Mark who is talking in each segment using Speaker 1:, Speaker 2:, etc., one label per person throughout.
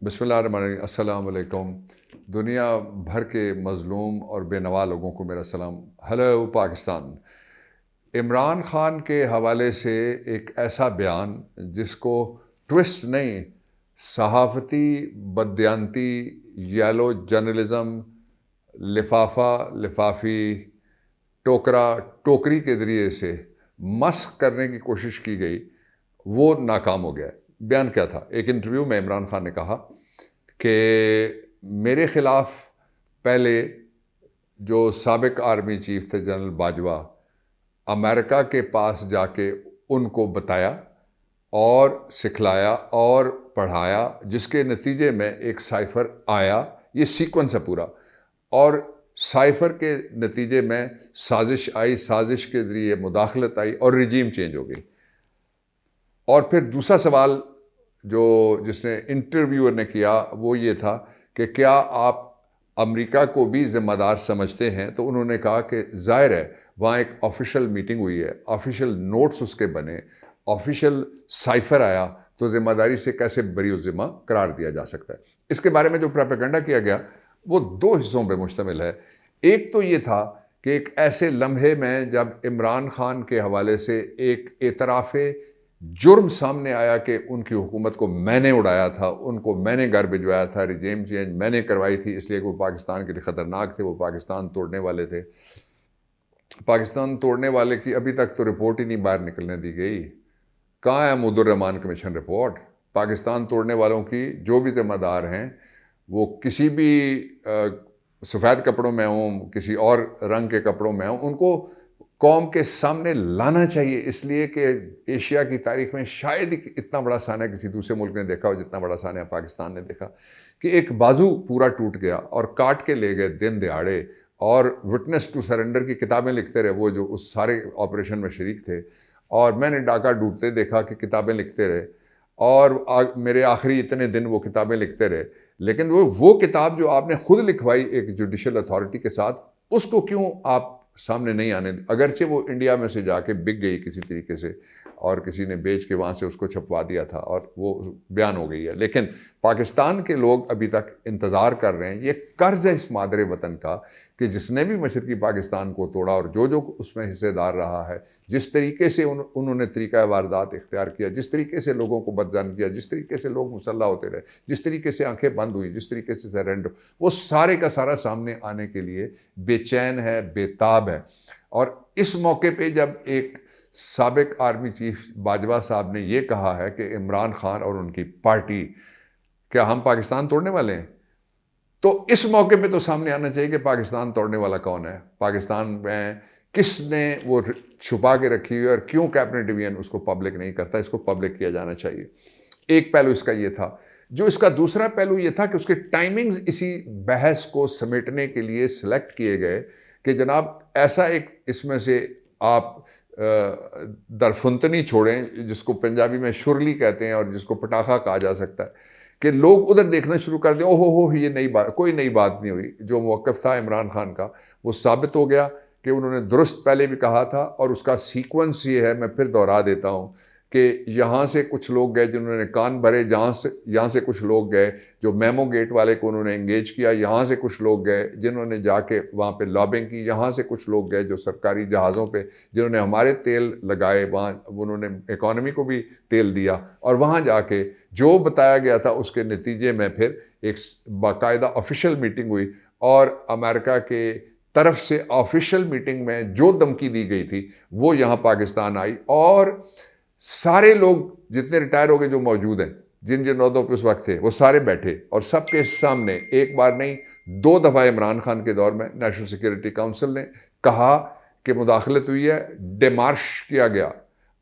Speaker 1: बिस्मिल्लाहिर्रहमानिर्रहीम। अस्सलाम वालेकुम। दुनिया भर के मज़लूम और बेनवा लोगों को मेरा सलाम। हेलो पाकिस्तान। इमरान ख़ान के हवाले से एक ऐसा बयान जिसको ट्विस्ट नहीं, सहाफ़ती बदयांती, येलो जर्नलिज़म, लिफाफा लिफाफी, टोकरा टोकरी के ज़रिए से मस्ख़ करने की कोशिश की गई, वो नाकाम हो गया। बयान क्या था? एक इंटरव्यू में इमरान ख़ान ने कहा कि मेरे ख़िलाफ़ पहले जो साबिक़ आर्मी चीफ़ थे जनरल बाजवा, अमेरिका के पास जाके उनको बताया और सिखलाया और पढ़ाया, जिसके नतीजे में एक साइफ़र आया। ये सीक्वेंस है पूरा। और साइफ़र के नतीजे में साजिश आई, साजिश के ज़रिए मुदाखलत आई और रिजीम चेंज हो गई। और फिर दूसरा सवाल जो जिसने इंटरव्यूअर ने किया वो ये था कि क्या आप अमेरिका को भी ज़िम्मेदार समझते हैं? तो उन्होंने कहा कि ज़ाहिर है वहाँ एक ऑफिशियल मीटिंग हुई है, ऑफिशियल नोट्स उसके बने, ऑफिशियल साइफ़र आया, तो ज़िम्मेदारी से कैसे बरी-उज़्ज़िम्मा करार दिया जा सकता है। इसके बारे में जो प्रोपेगेंडा किया गया वो दो हिस्सों पे मुश्तमिल है। एक तो ये था कि एक ऐसे लम्हे में जब इमरान ख़ान के हवाले से एक एतराफ़े जुर्म सामने आया कि उनकी हुकूमत को मैंने उड़ाया था, उनको मैंने घर भिजवाया था, रिजीम चेंज मैंने करवाई थी, इसलिए वो पाकिस्तान के लिए ख़तरनाक थे, वो पाकिस्तान तोड़ने वाले थे। पाकिस्तान तोड़ने वाले की अभी तक तो रिपोर्ट ही नहीं बाहर निकलने दी गई। कहाँ है मुद्दुर रहमान कमीशन रिपोर्ट? पाकिस्तान तोड़ने वालों की जो भी ज़िम्मेदार हैं, वो किसी भी सफ़ेद कपड़ों में हों, किसी और रंग के कपड़ों में हों, उनको कौम के सामने लाना चाहिए। इसलिए कि एशिया की तारीख़ में शायद ही इतना बड़ा साना किसी दूसरे मुल्क ने देखा हो जितना बड़ा साना पाकिस्तान ने देखा कि एक बाजू पूरा टूट गया और काट के ले गए दिन दहाड़े, और विटनेस टू सरेंडर की किताबें लिखते रहे वो जो उस सारे ऑपरेशन में शरीक थे। और मैंने डाका डूबते देखा कि किताबें लिखते रहे, और मेरे आखिरी इतने दिन वो किताबें लिखते रहे। लेकिन वो किताब जो आपने खुद लिखवाई एक जुडिशल अथॉरिटी के साथ, उसको क्यों आप सामने नहीं आने दी? अगरचे वो इंडिया में से जाके बिक गई किसी तरीके से, और किसी ने बेच के वहाँ से उसको छपवा दिया था और वो बयान हो गई है। लेकिन पाकिस्तान के लोग अभी तक इंतज़ार कर रहे हैं। ये कर्ज़ है इस मादरे वतन का कि जिसने भी मशरक़ी पाकिस्तान को तोड़ा और जो उसमें हिस्सेदार रहा है, जिस तरीके से उन्होंने तरीक़ा वारदात इख्तियार किया, जिस तरीके से लोगों को बदनाम किया, जिस तरीके से लोग मुसल्ला होते रहे, जिस तरीके से आंखें बंद हुई, जिस तरीके से सरेंडर, वो सारे का सारा सामने आने के लिए बेचैन है, बेताब है। और इस मौके पे जब एक साबिक़ आर्मी चीफ बाजवा साहब ने यह कहा है कि इमरान ख़ान और उनकी पार्टी, क्या हम पाकिस्तान तोड़ने वाले हैं? तो इस मौके पे तो सामने आना चाहिए कि पाकिस्तान तोड़ने वाला कौन है, पाकिस्तान में किसने वो छुपा के रखी हुई है, और क्यों कैबिनेट डिवीजन उसको पब्लिक नहीं करता? इसको पब्लिक किया जाना चाहिए। एक पहलू इसका ये था। जो इसका दूसरा पहलू ये था कि उसके टाइमिंग्स इसी बहस को समेटने के लिए सिलेक्ट किए गए कि जनाब ऐसा एक इसमें से आप दरफुंतनी छोड़ें, जिसको पंजाबी में शुरली कहते हैं और जिसको पटाखा कहा जा सकता है, कि लोग उधर देखना शुरू कर दें, ओहो हो ये नई बात, कोई नई बात नहीं हुई। जो मौक़िफ़ था इमरान ख़ान का वो साबित हो गया कि उन्होंने दुरुस्त पहले भी कहा था, और उसका सीक्वेंस ये है, मैं फिर दोहरा देता हूँ कि यहाँ से कुछ लोग गए जिन्होंने कान भरे, यहाँ से कुछ लोग गए जो मेमो गेट वाले को उन्होंने एंगेज किया, यहाँ से कुछ लोग गए जिन्होंने जाके वहाँ पे लॉबिंग की, यहाँ से कुछ लोग गए जो सरकारी जहाज़ों पे जिन्होंने हमारे तेल लगाए, वहाँ उन्होंने इकॉनमी को भी तेल दिया, और वहाँ जाके जो बताया गया था उसके नतीजे में फिर एक बाकायदा ऑफिशियल मीटिंग हुई, और अमेरिका के तरफ से ऑफिशियल मीटिंग में जो धमकी दी गई थी वो यहाँ पाकिस्तान आई, और सारे लोग जितने रिटायर हो गए जो मौजूद हैं, जिन जिन ओहदों पे उस वक्त थे, वो सारे बैठे, और सबके सामने एक बार नहीं दो दफ़ा इमरान खान के दौर में नेशनल सिक्योरिटी काउंसिल ने कहा कि मुदाखलत हुई है, डिमार्श किया गया,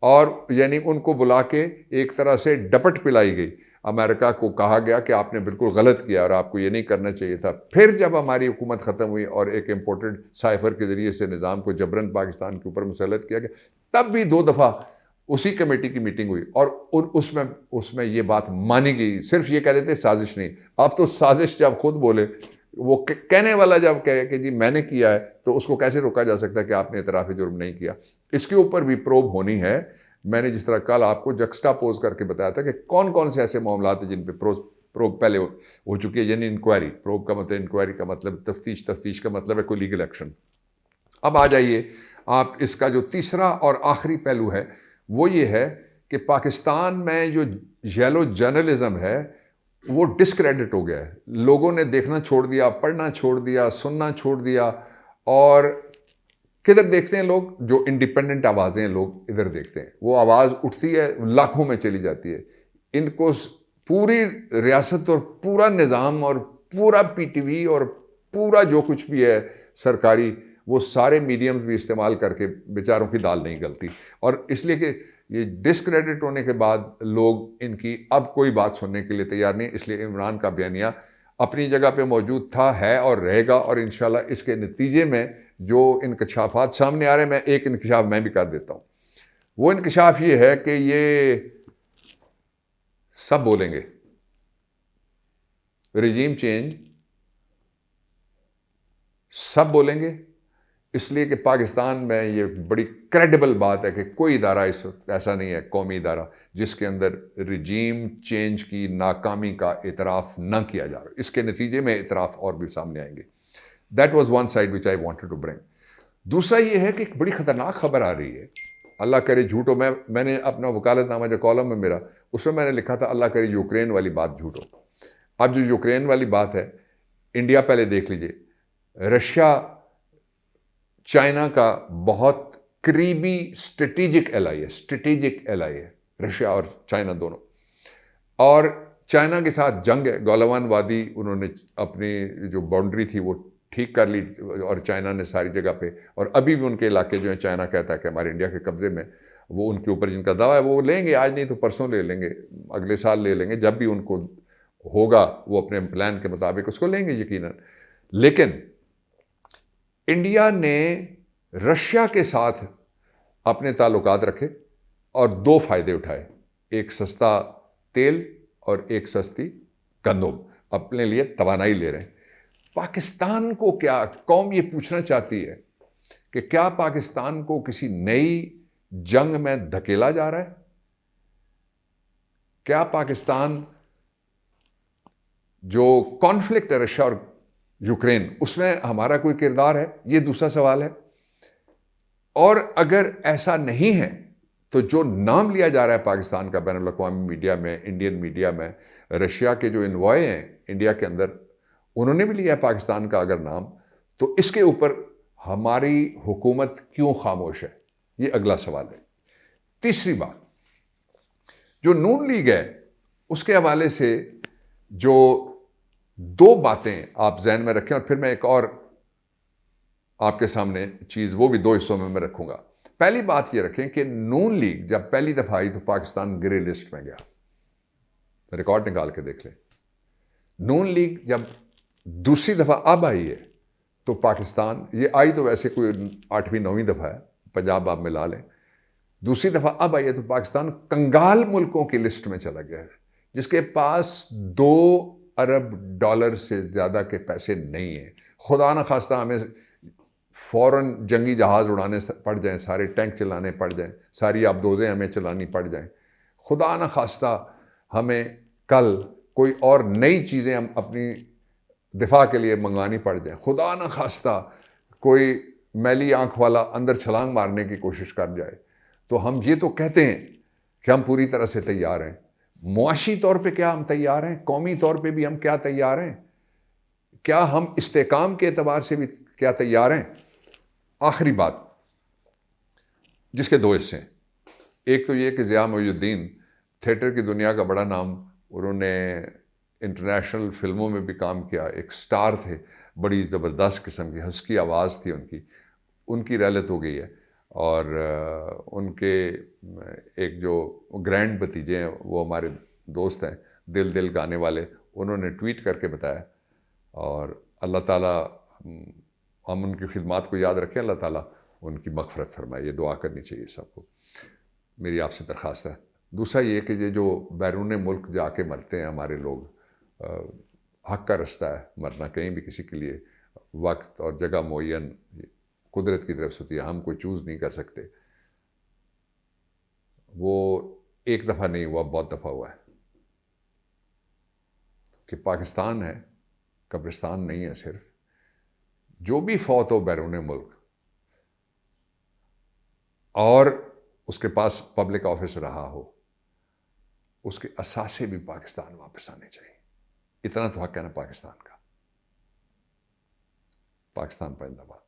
Speaker 1: और यानी उनको बुला के एक तरह से डपट पिलाई गई। अमेरिका को कहा गया कि आपने बिल्कुल गलत किया और आपको ये नहीं करना चाहिए था। फिर जब हमारी हुकूमत ख़त्म हुई और एक इम्पोर्टेड साइफ़र के ज़रिए से निज़ाम को जबरन पाकिस्तान के ऊपर मुसल्लत किया गया, तब भी दो दफ़ा उसी कमेटी की मीटिंग हुई, और उसमें ये बात मानी गई। सिर्फ ये कह देते साजिश नहीं। अब तो साजिश जब खुद बोले, वो कहने वाला जब कहे कि जी मैंने किया है, तो उसको कैसे रोका जा सकता है कि आपने इतराफ़ी जुर्म नहीं किया? इसके ऊपर भी प्रोब होनी है। मैंने जिस तरह कल आपको जक्स्टा पोज करके बताया था कि कौन कौन से ऐसे मामलात हैं जिन पे प्रोब पहले हो चुकी है, यानी इंक्वायरी। प्रोब का मतलब इंक्वायरी का मतलब तफ्तीश, तफ्तीश का मतलब है कोई लीगल एक्शन। अब आ जाइए आप, इसका जो तीसरा और आखिरी पहलू है वो ये है कि पाकिस्तान में जो येलो जर्नलिज्म है वो डिस्क्रेडिट हो गया है। लोगों ने देखना छोड़ दिया, पढ़ना छोड़ दिया, सुनना छोड़ दिया। और किधर देखते हैं लोग? जो इंडिपेंडेंट आवाज़ें लोग इधर देखते हैं, वो आवाज़ उठती है, लाखों में चली जाती है। इनको पूरी रियासत और पूरा निज़ाम और पूरा पीटीवी और पूरा जो कुछ भी है सरकारी, वो सारे मीडियम्स भी इस्तेमाल करके बेचारों की दाल नहीं गलती। और इसलिए कि ये डिस्क्रेडिट होने के बाद लोग इनकी अब कोई बात सुनने के लिए तैयार नहीं। इसलिए इमरान का बयानिया अपनी जगह पे मौजूद था, है और रहेगा। और इंशाल्लाह इसके नतीजे में जो इंकशाफात सामने आ रहे हैं, मैं एक इंकशाफ मैं भी कर देता हूँ। वो इंकशाफ ये है कि ये सब बोलेंगे रिजीम चेंज, सब बोलेंगे, इसलिए कि पाकिस्तान में ये बड़ी क्रेडिबल बात है कि कोई इदारा इस वक्त ऐसा नहीं है, कौमी इदारा, जिसके अंदर रिजीम चेंज की नाकामी का इतराफ़ ना किया जा रहा। इसके नतीजे में इतराफ़ और भी सामने आएंगे। That was one side which I wanted to bring. दूसरा ये है कि एक बड़ी ख़तरनाक खबर आ रही है, अल्लाह करे झूठ हो। मैंने अपना वकालतनामा जो कॉलम है मेरा, उसमें मैंने लिखा था अल्लाह करे यूक्रेन वाली बात झूठ हो। अब जो यूक्रेन वाली बात है, इंडिया पहले देख लीजिए, रशिया चाइना का बहुत करीबी स्ट्रेटेजिक एलाई है, स्ट्रेटेजिक एलाई है रशिया और चाइना दोनों। और चाइना के साथ जंग है, गोलावान वादी उन्होंने अपनी जो बाउंड्री थी वो ठीक कर ली, और चाइना ने सारी जगह पे, और अभी भी उनके इलाके जो है चाइना कहता है कि हमारे इंडिया के कब्जे में, वो उनके ऊपर जिनका दावा है वो लेंगे, आज नहीं तो परसों ले लेंगे, अगले साल ले लेंगे, जब भी उनको होगा वो अपने प्लान के मुताबिक उसको लेंगे यकीनन। लेकिन इंडिया ने रशिया के साथ अपने ताल्लुकात रखे और दो फायदे उठाए, एक सस्ता तेल और एक सस्ती गंदम, अपने लिए तवानाई ले रहे हैं। पाकिस्तान को क्या कौम ये पूछना चाहती है कि क्या पाकिस्तान को किसी नई जंग में धकेला जा रहा है? क्या पाकिस्तान जो कॉन्फ्लिक्ट है रशिया और यूक्रेन, उसमें हमारा कोई किरदार है? ये दूसरा सवाल है। और अगर ऐसा नहीं है तो जो नाम लिया जा रहा है पाकिस्तान का बैनुल अक़वामी मीडिया में, इंडियन मीडिया में, रशिया के जो इन्वॉय हैं इंडिया के अंदर, उन्होंने भी लिया है पाकिस्तान का अगर नाम, तो इसके ऊपर हमारी हुकूमत क्यों खामोश है? ये अगला सवाल है। तीसरी बात, जो नून लीग है उसके हवाले से जो दो बातें आप जहन में रखें, और फिर मैं एक और आपके सामने चीज़ वो भी दो हिस्सों में मैं रखूंगा। पहली बात ये रखें कि नून लीग जब पहली दफ़ा आई तो पाकिस्तान ग्रे लिस्ट में गया, रिकॉर्ड निकाल के देख लें। नून लीग जब दूसरी दफ़ा अब आई है तो पाकिस्तान, ये आई तो वैसे कोई 8वीं 9वीं दफ़ा है, पंजाब आप मिला लें, दूसरी दफ़ा अब आई है तो पाकिस्तान कंगाल मुल्कों की लिस्ट में चला गया है, जिसके पास $2 अरब से ज़्यादा के पैसे नहीं हैं। खुदा न खास्ता हमें फ़ौरन जंगी जहाज़ उड़ाने पड़ जाएं, सारे टैंक चलाने पड़ जाएं, सारी आबदोज़ें हमें चलानी पड़ जाएं, खुदा न खास्ता हमें कल कोई और नई चीज़ें हम अपनी दिफा के लिए मंगवानी पड़ जाए, खुदा न खास्ता कोई मैली आंख वाला अंदर छलांग मारने की कोशिश कर जाए, तो हम ये तो कहते हैं कि हम पूरी तरह से तैयार हैं। मुआशी तौर पे क्या हम तैयार हैं? कौमी तौर पे भी हम क्या तैयार हैं? क्या हम इस्तेकाम के एतबार से भी क्या तैयार हैं? आखिरी बात, जिसके दो हिस्से हैं, एक तो ये कि ज़िया मोइनुद्दीन थिएटर की दुनिया का बड़ा नाम, उन्होंने इंटरनेशनल फिल्मों में भी काम किया, एक स्टार थे, बड़ी ज़बरदस्त किस्म की हस्की आवाज़ थी उनकी रहलत हो गई है। और उनके एक जो ग्रैंड भतीजे हैं वो हमारे दोस्त हैं, दिल दिल गाने वाले, उन्होंने ट्वीट करके बताया, और अल्लाह ताला हम उनकी खिदमात को याद रखें, अल्लाह ताला उनकी मग़फ़िरत फरमाए, ये दुआ करनी चाहिए सबको, मेरी आपसे दरख्वास्त है। दूसरा ये कि ये जो बैरून मुल्क जाके मरते हैं हमारे लोग, हक़ का रास्ता है मरना, कहीं भी किसी के लिए वक्त और जगह मुअय्यन कुदरत की तरफ से होती है, हम कोई चूज़ नहीं कर सकते। वो एक दफ़ा नहीं हुआ, बहुत दफ़ा हुआ है। कि पाकिस्तान है, कब्रिस्तान नहीं है सिर्फ। जो भी फौत हो बैरून मुल्क और उसके पास पब्लिक ऑफिस रहा हो, उसके असासे भी पाकिस्तान वापस आने चाहिए। इतना तो हक है ना पाकिस्तान का। पाकिस्तान जिंदाबाद।